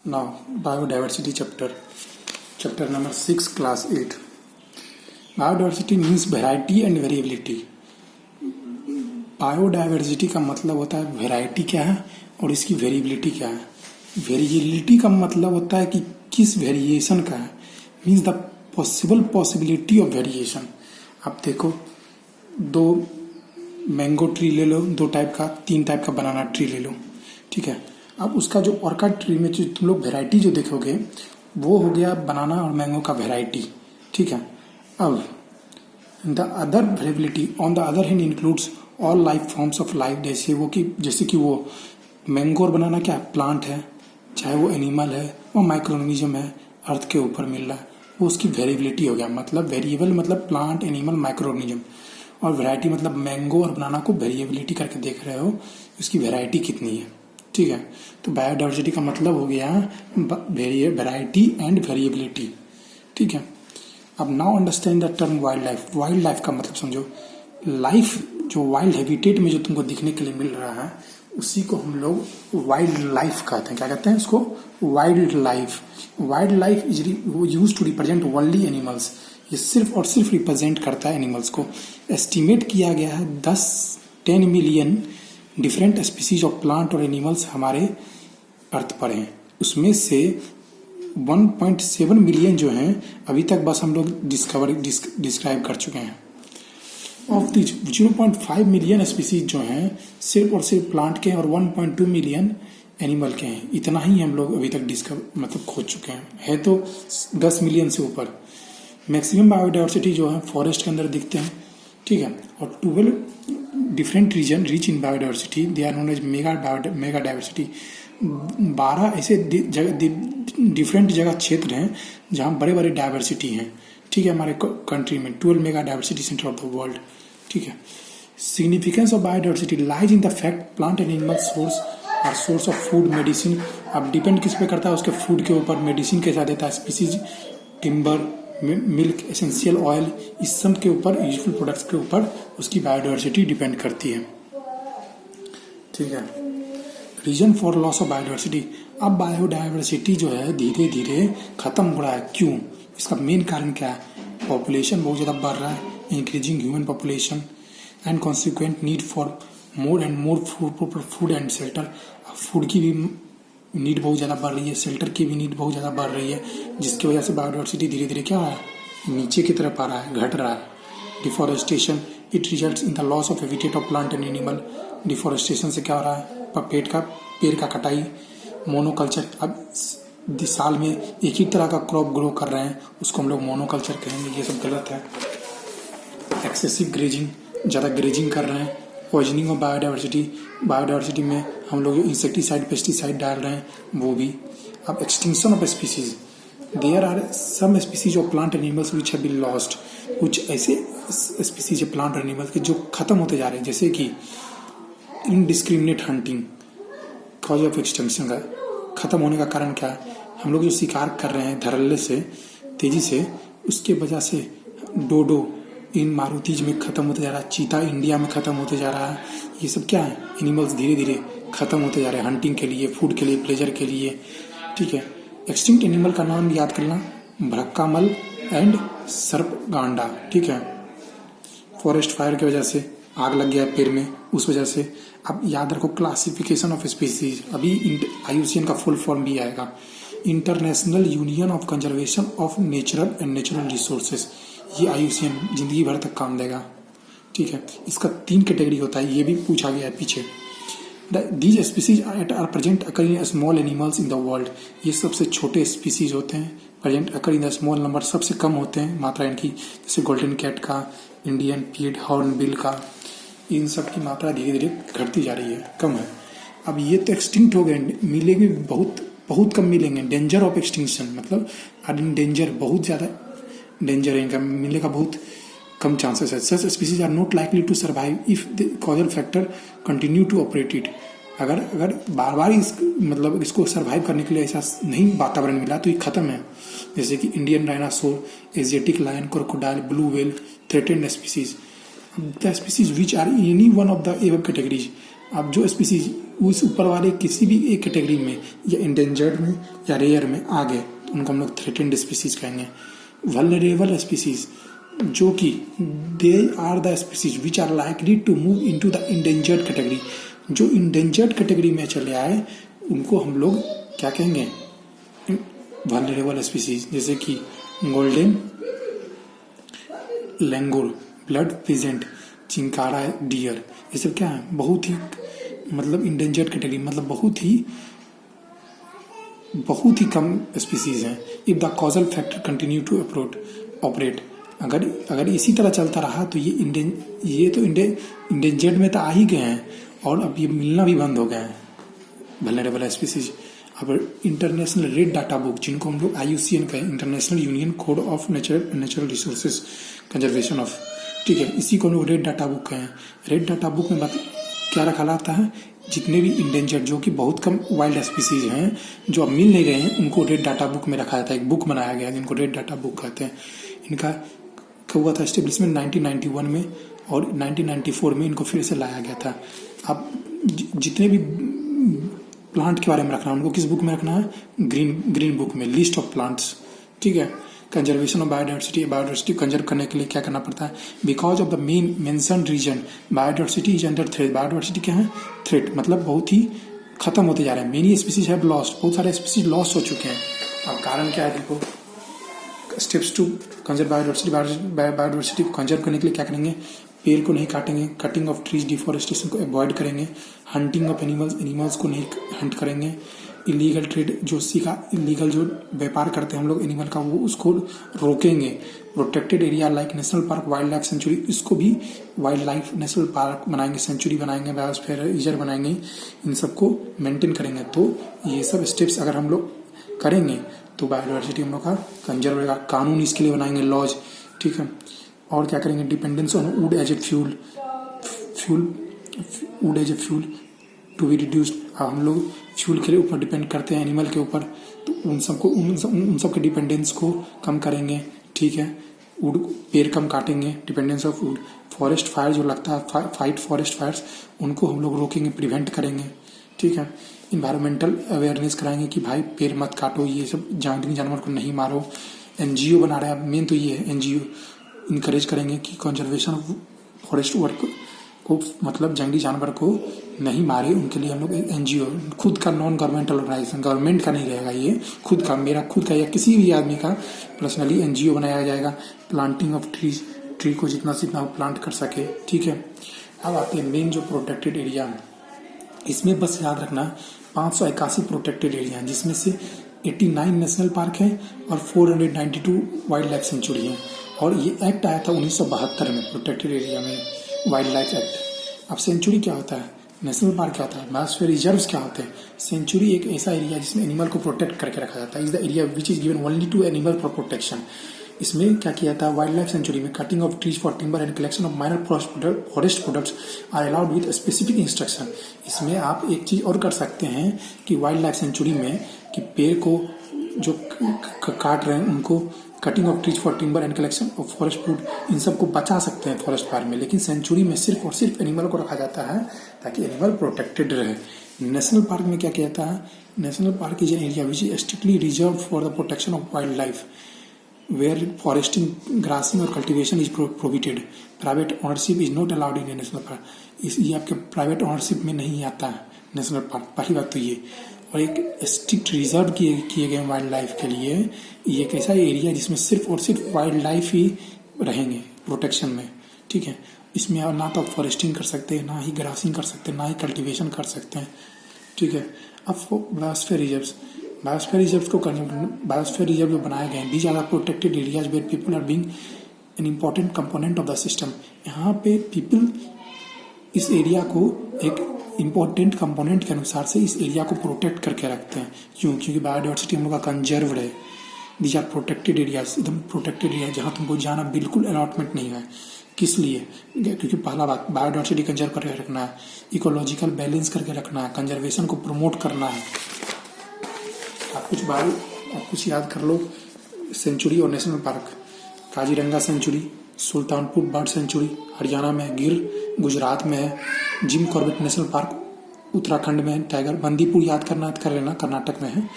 Now, biodiversity chapter number 6, class 8. Biodiversity means variety and variability. Biodiversity का मतलब होता है वेराइटी क्या है और इसकी वेरिएबिलिटी क्या है. वेरिएबिलिटी का मतलब होता है कि किस वेरिएशन का है, means the possibility of variation. आप देखो, दो मैंगो ट्री ले लो, दो टाइप का, तीन टाइप का बनाना ट्री ले लो, ठीक है. अब उसका जो ऑर्किड ट्री में जो तुम लोग वेराइटी जो देखोगे वो हो गया बनाना और मैंगो का वेराइटी, ठीक है. अब the other variability on the other hand includes all life forms of life. जैसे कि वो मैंगो और बनाना क्या प्लांट है, चाहे वो एनिमल है, वो माइक्रोऑर्गेनिज्म है, अर्थ के ऊपर मिल रहा है, वो उसकी वेरिएबिलिटी हो गया. मतलब वेरिएबल मतलब प्लांट, एनिमल, माइक्रोऑर्गेनिज्म, और वैरायटी मतलब मैंगो और बनाना को वेरिएबिलिटी करके देख रहे हो, उसकी वैरायटी कितनी है, ठीक है. तो बायोडाइवर्सिटी का मतलब हो गया वैरायटी एंड वेरिएबिलिटी, ठीक है. अब now understand the term wild life. Wild life का मतलब समझो. लाइफ जो वाइल्ड हैबिटेट में जो तुमको दिखने के लिए मिल रहा है उसी को हम लोग वाइल्ड लाइफ कहते हैं. क्या कहते हैं उसको? Wild life. Wild life is use to represent only animals. ये सिर्फ और सिर्फ रिप्रेजेंट करता है एनिमल्स को. एस्टिमेट किया गया है 10 million different species of plant और एनिमल्स हमारे अर्थ पर हैं. उसमें से 1.7 मिलियन जो हैं अभी तक बस हम लोग डिस्क्राइब कर चुके हैं. ऑफ दी 0.5 मिलियन स्पीसीज जो हैं सिर्फ और सिर्फ प्लांट के और 1.2 मिलियन एनिमल के हैं. इतना ही हम लोग अभी तक खोज चुके हैं. है तो 10 मिलियन से ऊपर. मैक्सिमम बायोडाइवर्सिटी जो है फॉरेस्ट के अंदर दिखते हैं, ठीक है. और 12 different region rich in biodiversity, they are known as mega diversity. 12 ऐसे डिफरेंट जगह क्षेत्र हैं जहाँ बड़े बड़े डाइवर्सिटी हैं, ठीक है. हमारे कंट्री में 12 mega diversity centre of the world, ठीक है. Significance of biodiversity lies in the fact plant and animal source और सोर्स ऑफ फूड मेडिसिन. अब डिपेंड किस पे करता है? उसके फूड के ऊपर. मेडिसिन कैसा देता है? Species, timber, milk, essential oil, इस सब के ऊपर, यूजफुल प्रोडक्ट्स के ऊपर उसकी बायोडाइवर्सिटी डिपेंड करती है, ठीक है. Reason for loss of biodiversity. अब बायोडाइवर्सिटी जो है धीरे धीरे खत्म हो रहा है. क्यों? इसका मेन कारण क्या है? पॉपुलेशन बहुत ज़्यादा बढ़ रहा है, increasing human population and consequent need for more and more food and shelter. Food की भी नीड बहुत ज़्यादा बढ़ रही है, शेल्टर की भी नीड बहुत ज़्यादा बढ़ रही है, जिसकी वजह से बायोडाइवर्सिटी धीरे धीरे क्या है, नीचे की तरफ आ रहा है, घट रहा है. Deforestation it results in the loss of habitat of plant and animal. Deforestation से क्या हो रहा है? पेड़ का कटाई. मोनोकल्चर. अब साल में एक ही तरह का क्रॉप ग्रो कर रहे हैं, उसको हम लोग मोनोकल्चर कहेंगे. ये सब गलत है. एक्सेसिव ग्रेजिंग, ज़्यादा ग्रेजिंग कर रहे हैं. पॉइजनिंग ऑफ बायोडाइवर्सिटी में हम लोग इंसेक्टिसाइड, पेस्टिसाइड डाल रहे हैं, वो भी. अब extinction of species. There are some species of plant animals which have been lost. कुछ ऐसे स्पीसीज है प्लांट और एनिमल्स के जो खत्म होते जा रहे हैं, जैसे कि indiscriminate hunting. Cause of extinction का खत्म होने का कारण क्या है? हम लोग जो शिकार कर रहे हैं धड़ल्ले से, तेजी से, उसके वजह से डोडो इन मारुतीज में खत्म होते जा रहा है. चीता इंडिया में खत्म होते जा रहा है. ये सब क्या है? एनिमल्स धीरे धीरे खत्म होते जा रहे हैं, हंटिंग के लिए, फूड के लिए, प्लेजर के लिए, ठीक है. एक्सटिंक्ट एनिमल का नाम याद करना, भड़क्कामल एंड सर्पगांडा, ठीक है. फॉरेस्ट फायर की वजह से आग लग गया पेड़ में, उस वजह से. अब याद रखो क्लासिफिकेशन ऑफ स्पीसीज. अभी IUCN का फुल फॉर्म भी आएगा, international union of conservation of natural and natural resources. ये IUCN जिंदगी भर तक काम देगा, ठीक है. इसका 3 कैटेगरी होता है, ये भी पूछा गया है पीछे. These species are present occur in small animals in the world. ये सबसे छोटे स्पीसीज होते हैं, present occur in the small number, सबसे कम होते हैं मात्रा इनकी. जैसे गोल्डन कैट का, इंडियन पीड, हॉर्नबिल का, इन सब की मात्रा धीरे धीरे घटती जा रही है, कम है. अब ये तो एक्सटिंक्ट हो गए, मिलेंगे बहुत कम मिलेंगे. डेंजर ऑफ एक्सटिंक्शन मतलब आर इन डेंजर, बहुत ज़्यादा डेंजर है, इनका मिलने का बहुत कम चांसेस है. Such species are not likely to survive if the causal factor continue to operate it. अगर बार बार इसको सर्वाइव करने के लिए ऐसा नहीं वातावरण मिला तो ये खत्म है. जैसे कि Indian dinosaur, Asiatic lion, crocodile, blue whale, threatened species. The species which are in any one of the above categories अब जो स्पीसीज उस ऊपर वाले किसी भी एक कैटेगरी में या इंडेंजर्ड में या रेयर में आ गए तो उनको हम लोग थ्रेटेंड स्पीसीज कहेंगे। वल्नरेबल स्पीसीज जो कि they are the species which are likely to move into the endangered category, जो इंडेंजर्ड कैटेगरी में चले आए उनको हम लोग क्या कहेंगे, वल्नरेबल स्पीसीज। जैसे कि golden langur, blood pheasant, chinkara deer, ये सब क्या है, बहुत ही मतलब इंडेंजर्ड कैटेगरी, मतलब बहुत ही कम स्पीसीज हैं। If the causal factor continue to operate, अगर इसी तरह चलता रहा तो ये तो इंडेंजर्ड में तो आ ही गए हैं और अब ये मिलना भी बंद हो गया है वल्नरेबल स्पीसीज। अब इंटरनेशनल रेड डाटा बुक, जिनको हम लोग IUCN कहें, international union code of natural resources conservation of, ठीक है, इसी को हम लोग रेड डाटा बुक कहें। रेड डाटा बुक में क्या रखा जाता है, जितने भी इंडेंजर्ड जो कि बहुत कम वाइल्ड स्पीसीज हैं जो अब मिल नहीं रहे हैं उनको रेड डाटा बुक में रखा जाता है। एक बुक बनाया गया है जिनको रेड डाटा बुक कहते हैं। इनका हुआ था एस्टेब्लिशमेंट 1991 में और 1994 में इनको फिर से लाया गया था। अब जितने भी प्लांट के बारे में रखना है उनको किस बुक में रखना है, ग्रीन बुक में, लिस्ट ऑफ प्लांट्स, ठीक है। कंजर्वेशन ऑफ बायोडाइवर्सिटी कंजर्व करने के लिए क्या करना पड़ता है, because of the main mentioned reason biodiversity is under threat. Biodiversity क्या है, थ्रेट, मतलब बहुत ही खत्म होते जा रहे हैं। मेनी स्पीसीज हैव लॉस्ट, बहुत सारे स्पीसीज लॉस्ट हो चुके हैं। अब कारण क्या है, देखो स्टेप्स टू कंजर्व बायोडाइवर्सिटी को कंजर्व करने के लिए क्या करेंगे, पेड़ को नहीं काटेंगे, कटिंग ऑफ ट्रीज, डिफोरेस्टेशन को अवॉइड करेंगे, हंटिंग ऑफ एनिमल्स को नहीं हंट करेंगे, इलीगल ट्रेड जो इलीगल जो व्यापार करते हैं हम लोग एनिमल का वो उसको रोकेंगे, protected area like national park, wild life century, इसको भी वाइल्ड लाइफ नेशनल पार्क बनाएंगे, सेंचुरी बनाएंगे, बायोस्फीयर रिजर्व बनाएंगे, इन सबको मेंटेन करेंगे। तो ये सब स्टेप्स अगर हम लोग करेंगे तो बायोडाइवर्सिटी हम लोग का कंजर्व रहेगा। कानून इसके लिए बनाएंगे, लॉज, ठीक है। और क्या करेंगे, dependence on wood as a fuel to be reduced. अब हम लोग फ्यूल के ऊपर डिपेंड करते हैं एनिमल के ऊपर, तो उन सब के डिपेंडेंस को कम करेंगे, ठीक है। वुड पेड़ कम काटेंगे, dependence of would. Forest fire जो लगता है, फाइट फॉरेस्ट फायर्स, उनको हम लोग रोकेंगे, प्रिवेंट करेंगे, ठीक है। इन्वायरमेंटल अवेयरनेस कराएंगे कि भाई पेड़ मत काटो, ये सब जंगली जानवर को नहीं मारो। NGO बना रहे हैं, मेन तो ये है NGO इनकरेज करेंगे कि कंजर्वेशन ऑफ फॉरेस्ट वर्क को, मतलब जंगली जानवर को नहीं मारे, उनके लिए हम लोग NGO, खुद का नॉन गवर्नमेंटल ऑर्गेनाइजेशन, गवर्नमेंट का नहीं रहेगा ये, खुद का, मेरा खुद का या किसी भी आदमी का पर्सनली NGO बनाया जाएगा। प्लांटिंग ऑफ ट्री को जितना से जितना प्लांट कर सके, ठीक है। अब आते हैं मेन जो प्रोटेक्टेड एरिया, इसमें बस याद रखना 581 प्रोटेक्टेड एरिया हैं, जिसमें से 89 नेशनल पार्क है और 492 वाइल्ड लाइफ सेंचुरी है। और ये एक्ट आया था 1972 में, प्रोटेक्टेड एरिया में वाइल्ड लाइफ एक्ट। अब सेंचुरी क्या होता है, नेशनल पार्क क्या होता है, बायोस्फीयर रिजर्व्स क्या होते हैं। सेंचुरी एक ऐसा एरिया जिसमें एनिमल को प्रोटेक्ट करके रखा जाता है, is the area which is given only to animal for protection. इसमें क्या किया था, वाइल्ड लाइफ सेंचुरी में cutting of trees for timber and collection of minor forest products are allowed with specific instruction. इसमें आप एक चीज और कर सकते हैं कि वाइल्ड लाइफ सेंचुरी में कि पेड़ को जो काट रहे हैं उनको cutting of trees for timber and collection of forest food, इन सबको बचा सकते हैं फॉरेस्ट फायर में। लेकिन सेंचुरी में सिर्फ और सिर्फ एनिमल को रखा जाता है ताकि एनिमल प्रोटेक्टेड रहे। नेशनल पार्क में क्या कहता है, national park is an area which is strictly reserve for the protection of wild life where foresting, grassing और cultivation is prohibited. Private ownership is not allowed in a national park. ये आपके private ownership में नहीं आता है national park, पहली बात तो ये। और एक स्ट्रिक्ट रिजर्व किए गए वाइल्ड लाइफ के लिए ये एक ऐसा एरिया जिसमें सिर्फ और सिर्फ वाइल्ड लाइफ ही रहेंगे प्रोटेक्शन में, ठीक है। इसमें ना तो आप फॉरेस्टिंग कर सकते हैं, ना ही ग्रासिंग कर सकते हैं, ना ही कल्टिवेशन कर सकते हैं, ठीक है। अब बायोस्फीयर रिजर्व्स, बायोस्फीयर रिजर्व जो बनाए गए हैं, these are protected areas where people are being an important component of the system. यहाँ पे पीपल इस एरिया को एक इम्पोर्टेंट कंपोनेंट के अनुसार से इस एरिया को प्रोटेक्ट करके रखते हैं। क्यों, क्योंकि बायोडाइवर्सिटी हम लोग का कंजर्व है। दीज आर प्रोटेक्टेड एरियाज, एकदम प्रोटेक्टेड एरिया जहाँ तुमको जाना बिल्कुल अलॉटमेंट नहीं है। किस लिए, क्योंकि पहला बात बायोडाइवर्सिटी कंजर्व करके रखना है, इकोलॉजिकल बैलेंस करके रखना है, कंजर्वेशन को प्रमोट करना है। आप कुछ याद कर लो, सेंचुरी और national park, Kaziranga sanctuary, Sultanpur bird sanctuary Haryana में, गिर गुजरात में है, Jim Corbett national park Uttarakhand में है टाइगर। बंदीपुर याद करना कर लेना, कर्नाटक में है।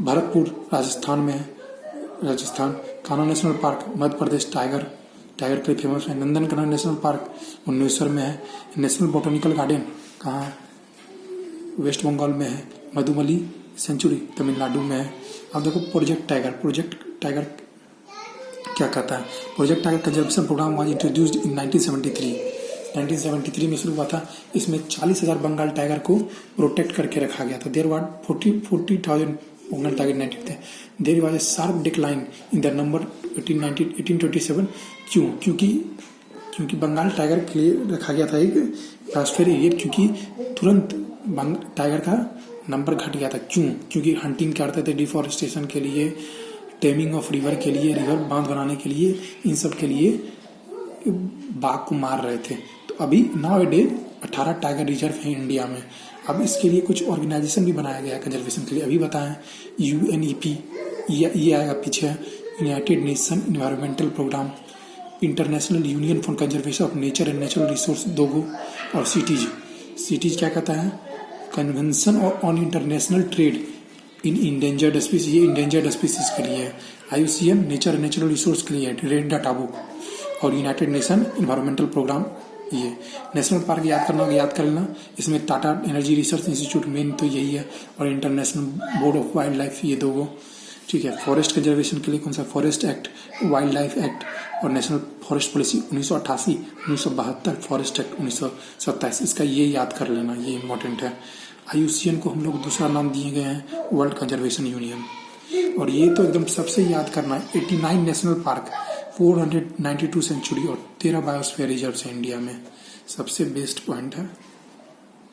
भरतपुर राजस्थान में है, Rajasthan. Kanha national park Madhya Pradesh, tiger के लिए फेमस है। नंदनकानन नेशनल पार्क भुवनेश्वर में है। नेशनल बोटनिकल गार्डन कहाँ, वेस्ट बंगाल में है। मधुमली सेंचुरी तमिलनाडु में है। अब देखो प्रोजेक्ट टाइगर क्या कहता है। Project tiger conservation program was introduced in 1973 में शुरू हुआ था। इसमें 40,000 बंगाल टाइगर को प्रोटेक्ट करके रखा गया था। देयर वाज 40,000 बंगाल टाइगर नाइटेड थे। There was a sharp decline in the number 1827। क्योंकि बंगाल टाइगर के लिए रखा गया था एक बायोस्फीयर एरिया, क्योंकि तुरंत टाइगर का नंबर घट गया था। क्योंकि हंटिंग करते थे, डिफॉरेस्टेशन के लिए, टेमिंग ऑफ रिवर के लिए, रिवर बांध बनाने के लिए, इन सब के लिए बाघ को मार रहे थे। तो अभी now a day 18 tiger reserve है इंडिया में। अब इसके लिए कुछ ऑर्गेनाइजेशन भी बनाया गया है कंजर्वेशन के लिए। अभी बताएं UNEP, ये आएगा पीछे, United Nation environmental program, international union for conservation of nature and natural resource दोगो, और सिटीज क्या कहता है, convention on international trade in endangered species, ये इंडेंजर्ड स्पीसीज के लिए है। IUCN nature and natural resource के लिए है, रेड डाटा बुक, और यूनाइटेड नेशन इन्वायरमेंटल प्रोग्राम। ये नेशनल पार्क याद कर लेना। इसमें Tata energy research institute main तो यही है, और international board of wild life, ये दो। ठीक है। फॉरेस्ट कंजर्वेशन के लिए कौन सा, forest act, wildlife act, और national forest policy 1988, 1972, forest act 1927। इसका ये याद कर लेना, ये इंपॉर्टेंट है। IUCN को हम लोग दूसरा नाम दिए गए हैं, वर्ल्ड कंजर्वेशन यूनियन। और ये तो एकदम सबसे याद करना है। 89 नेशनल पार्क, 492 सेंचुरी और 13 बायोस्फीयर रिजर्व है इंडिया में। सबसे बेस्ट पॉइंट है।